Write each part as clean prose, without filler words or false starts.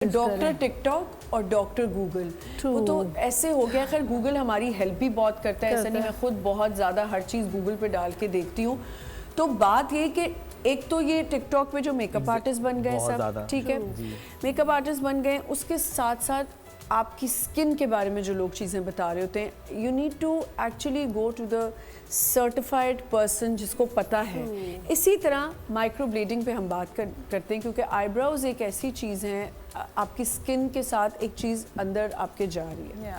Doctor TikTok और doctor Google, वो तो ऐसे हो गया। खैर गूगल हमारी हेल्प भी बहुत करता है, ऐसा नहीं, मैं खुद बहुत ज़्यादा हर चीज़ गूगल पे डाल के देखती हूँ। तो बात ये कि एक तो ये टिकटॉक पे जो मेकअप आर्टिस्ट बन गए सब, ठीक है, मेकअप आर्टिस्ट बन गए, उसके साथ साथ आपकी स्किन के बारे में जो लोग चीज़ें बता रहे होते हैं, you need to actually go to the certified person जिसको पता है। इसी तरह माइक्रोब्लेडिंग पे हम बात करते हैं, क्योंकि आईब्रोज एक ऐसी चीज़ है, आपकी स्किन के साथ एक चीज़ अंदर आपके जा रही है।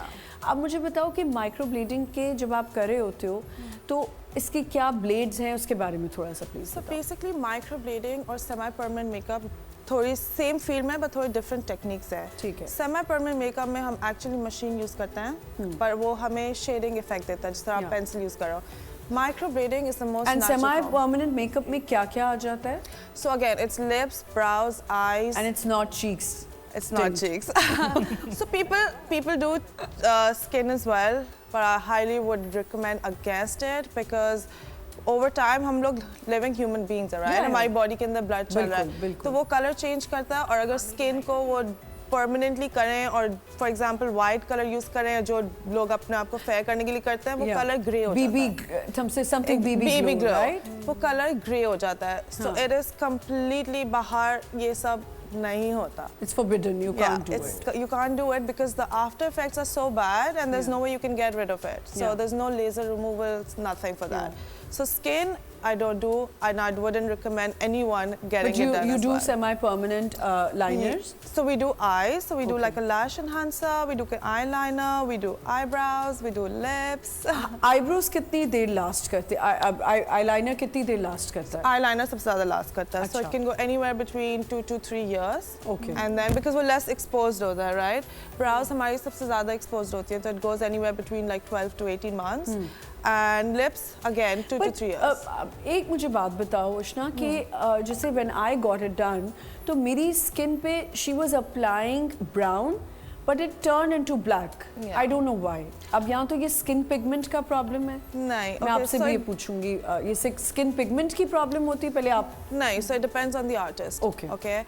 अब मुझे बताओ कि माइक्रोब्लेडिंग के जब आप कर रहे होते हो तो इसके क्या ब्लेड्स हैं, उसके बारे में थोड़ा सा प्लीज। सो बेसिकली माइक्रोब्लेडिंग और सेमी परमानेंट मेकअप थोड़ी सेम फील्ड में बट थोड़ी डिफरेंट टेक्निक्स है। ठीक है। सेमी परमानेंट मेकअप में हम एक्चुअली मशीन यूज़ करते हैं, पर वो हमें शेडिंग इफेक्ट देता है, जिस तरह आप पेंसिल यूज़ करो। Microblading is the most and semi permanent makeup में क्या क्या आ जाता है? So again it's lips, brows, eyes, and it's not cheeks. It's not cheeks. So people do skin as well, but I highly would recommend against it because over time हम लोग living human beings है, right? हमारी body के अंदर blood चल रहा है, तो वो color change करता है। और अगर skin को वो परमानेंटली करें और for example white colour use करें, जो लोग अपने आप को फेयर करने के लिए करते हैं, वो कलर ग्रे हो जाता है। समथिंग बीबी ग्लो, राइट? वो कलर ग्रे हो जाता है। सो इट इज कंप्लीटली बाहर ये सब नहीं होता। It's forbidden. You can't do it. You can't do it because the after effects are so bad and there's no way you can get rid of it. So there's no laser removal, nothing for that. So skin, I don't do, and I wouldn't recommend anyone getting it done as well. But you do semi-permanent liners? So we do eyes, so we do like a lash enhancer, we do eyeliner, we do eyebrows, we do lips. Eyebrows कितनी देर last करते हैं? Eyeliner कितनी देर last करता है? Eyeliner सबसे ज़्यादा last करता है, so it can go anywhere between 2 to 3 years. Okay. And then because वो less exposed होता है, right? Brows हमारी सबसे ज़्यादा exposed होती है, तो it goes anywhere between like 12 to 18 months. And lips again 2 to 3 years. एक मुझे बात बताओ उष्णा कि जैसे when I got it done, तो मेरी स्किन पे she was applying brown but it turned into black. I don't know why. अब यहाँ तो ये स्किन पिगमेंट का प्रॉब्लम है? नहीं, मैं आपसे भी ये पूछूंगी, ये स्किन पिगमेंट की प्रॉब्लम होती है पहले आप? नहीं, so it depends on the artist. Okay.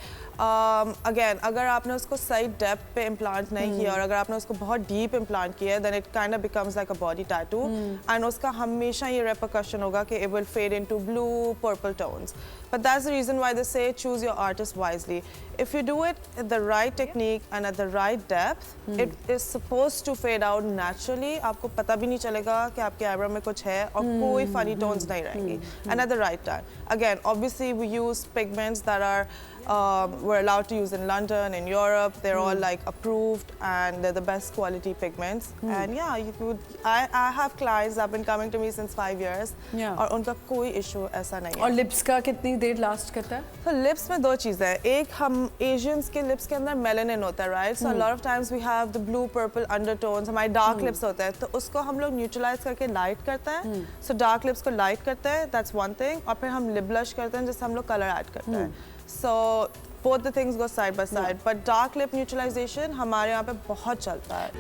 Again, अगर आपने उसको सही डेप्थ पे इम्प्लांट नहीं किया और अगर आपने उसको बहुत डीप इम्प्लांट किया है, then it kind of becomes like a body tattoo. And उसका हमेशा ये repercussion होगा कि it will fade into blue, purple tones. But that's the reason why they say choose your artist wisely. If you do it at the right technique and at the right depth, it is supposed to fade out naturally. आपको पता भी नहीं चलेगा कि आपके eyebrow में कुछ है और कोई funny tones नहीं रहेंगी. And at the right time. Again, obviously we use pigments that are we're allowed to use in London, in Europe. They're all like approved and they're the best quality pigments. And yeah, I have clients that have been coming to me since 5 years. और उनका कोई issue ऐसा नहीं है। और lips का कितनी देर last करता है? So lips में दो चीज़ें हैं। एक हम Asians के lips के अंदर melanin होता है, right? So a lot of times we have the blue purple undertones. हमारे dark lips होते हैं, तो उसको हम लोग neutralize करके light करते हैं। So dark lips को light करते हैं, that's one thing. और फिर हम lip blush करते हैं, जिससे हम लोग color add करते हैं। So both the things go side by side, but dark lip neutralization हमारे यहाँ पे बहुत चलता है।